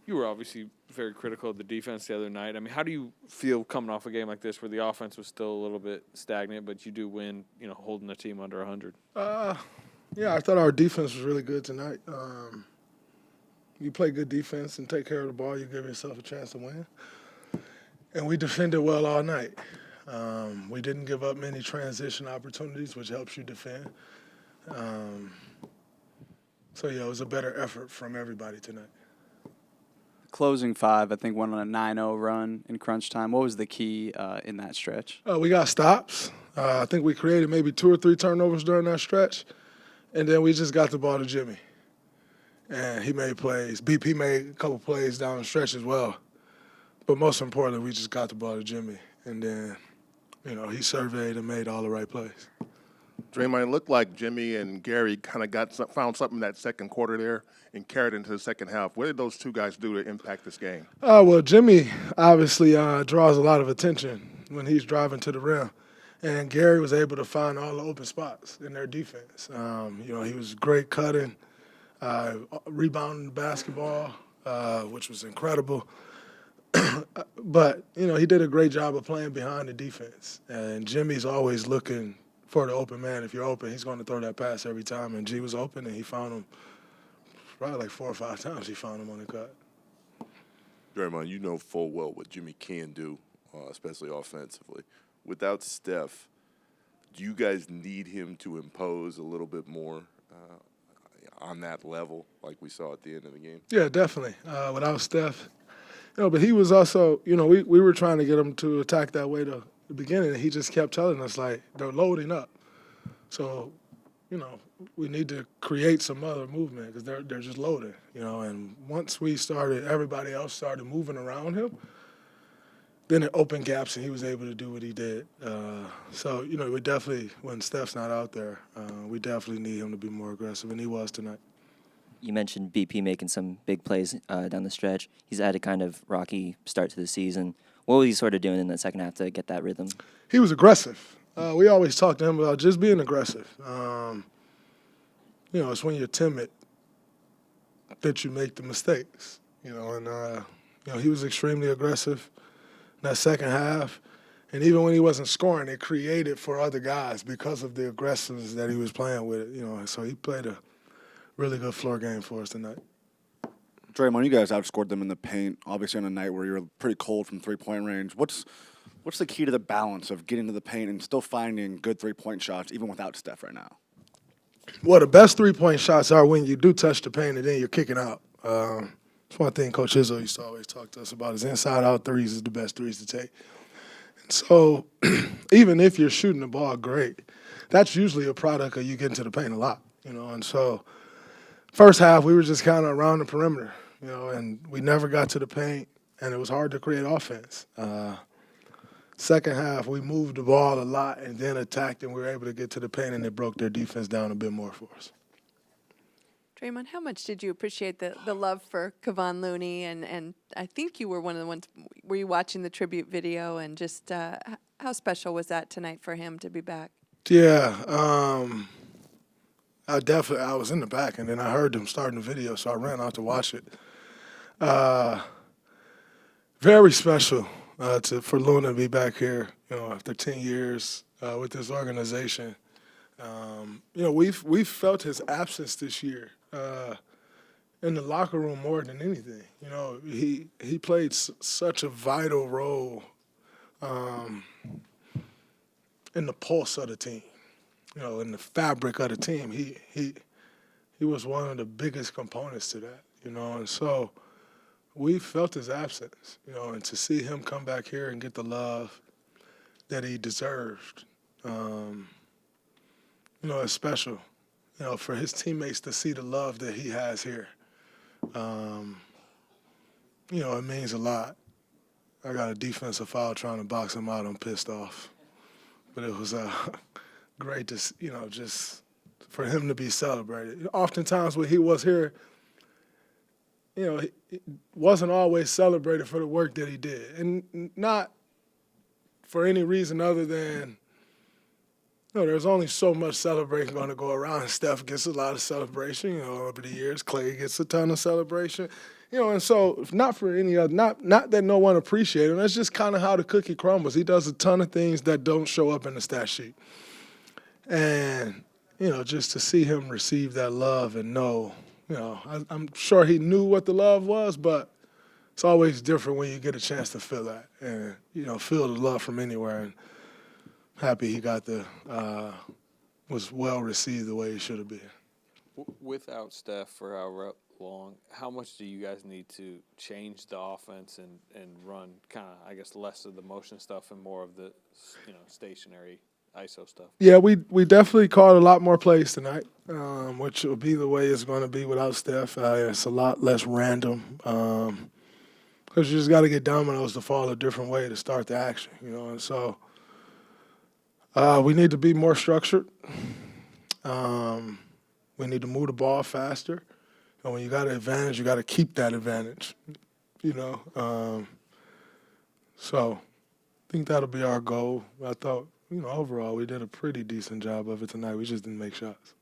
You were obviously very critical of the defense the other night. I mean, how do you feel coming off a game like this where the offense was still a little bit stagnant, but you do win, holding a team under 100? Yeah, I thought our defense was really good tonight. You play good defense and take care of the ball, you give yourself a chance to win. And we defended well all night. We didn't give up many transition opportunities, which helps you defend. So, yeah, it was a better effort from everybody tonight. Closing five, I think, went on a 9-0 run in crunch time. What was the key in that stretch? We got stops. I think we created maybe 2 or 3 turnovers during that stretch. And then we just got the ball to Jimmy. And he made plays. BP made a couple plays down the stretch as well. But most importantly, we just got the ball to Jimmy. And then, he surveyed and made all the right plays. Draymond, it looked like Jimmy and Gary kind of found something in that second quarter there and carried into the second half. What did those two guys do to impact this game? Well, Jimmy obviously draws a lot of attention when he's driving to the rim. And Gary was able to find all the open spots in their defense. He was great cutting, rebounding the basketball, which was incredible. But, he did a great job of playing behind the defense. And Jimmy's always looking for the open man. If you're open, he's going to throw that pass every time. And G was open, and he found him probably like 4 or 5 times he found him on the cut. Draymond, you know full well what Jimmy can do, especially offensively. Without Steph, do you guys need him to impose a little bit more on that level like we saw at the end of the game? Yeah, definitely. Without Steph. But he was also, we were trying to get him to attack that way to the beginning, and he just kept telling us, like, they're loading up. So, we need to create some other movement because they're just loading, And once everybody else started moving around him, then it opened gaps, and he was able to do what he did. So, we definitely, when Steph's not out there, we definitely need him to be more aggressive, and he was tonight. You mentioned BP making some big plays down the stretch. He's had a kind of rocky start to the season. What was he sort of doing in the second half to get that rhythm? He was aggressive. We always talk to him about just being aggressive. It's when you're timid that you make the mistakes, and he was extremely aggressive in that second half. And even when he wasn't scoring, it created for other guys because of the aggressiveness that he was playing with it, So he played a really good floor game for us tonight. Draymond, you guys outscored them in the paint, obviously on a night where you're pretty cold from three-point range. What's the key to the balance of getting to the paint and still finding good three-point shots even without Steph right now? Well, the best three-point shots are when you do touch the paint and then you're kicking out. That's one thing Coach Izzo used to always talk to us about is inside-out threes is the best threes to take. And so even if you're shooting the ball great, that's usually a product of you getting to the paint a lot, And so first half we were just kind of around the perimeter, and we never got to the paint, and it was hard to create offense. Second half, we moved the ball a lot and then attacked, and we were able to get to the paint, and it broke their defense down a bit more for us. Draymond, how much did you appreciate the love for Kevon Looney? And I think you were one of the ones, were you watching the tribute video? And just how special was that tonight for him to be back? Yeah, I was in the back, and then I heard them starting the video, so I ran out to watch it. Very special for Looney to be back here, after 10 years with this organization. We've felt his absence this year in the locker room more than anything. He played such a vital role in the pulse of the team. In the fabric of the team, he was one of the biggest components to that, and so we felt his absence, and to see him come back here and get the love that he deserved, it's special, for his teammates to see the love that he has here. It means a lot. I got a defensive foul trying to box him out. I'm pissed off, but it was great to, just for him to be celebrated. Oftentimes when he was here, he wasn't always celebrated for the work that he did. And not for any reason other than, there's only so much celebration going to go around. Steph gets a lot of celebration, over the years. Clay gets a ton of celebration. And so if not for any other, not that no one appreciated him. That's just kind of how the cookie crumbles. He does a ton of things that don't show up in the stat sheet, and just to see him receive that love and know, I'm sure he knew what the love was, but it's always different when you get a chance to feel that and feel the love from anywhere. And happy he got was well received the way he should have been. Without Steph for however long, how much do you guys need to change the offense and run kind of, I guess, less of the motion stuff and more of the stationary ISO stuff? Yeah, we definitely called a lot more plays tonight, which will be the way it's going to be without Steph. It's a lot less random because you just got to get dominoes to fall a different way to start the action, and so we need to be more structured. We need to move the ball faster. And when you got an advantage, you got to keep that advantage, So I think that'll be our goal. I thought, overall, we did a pretty decent job of it tonight. We just didn't make shots.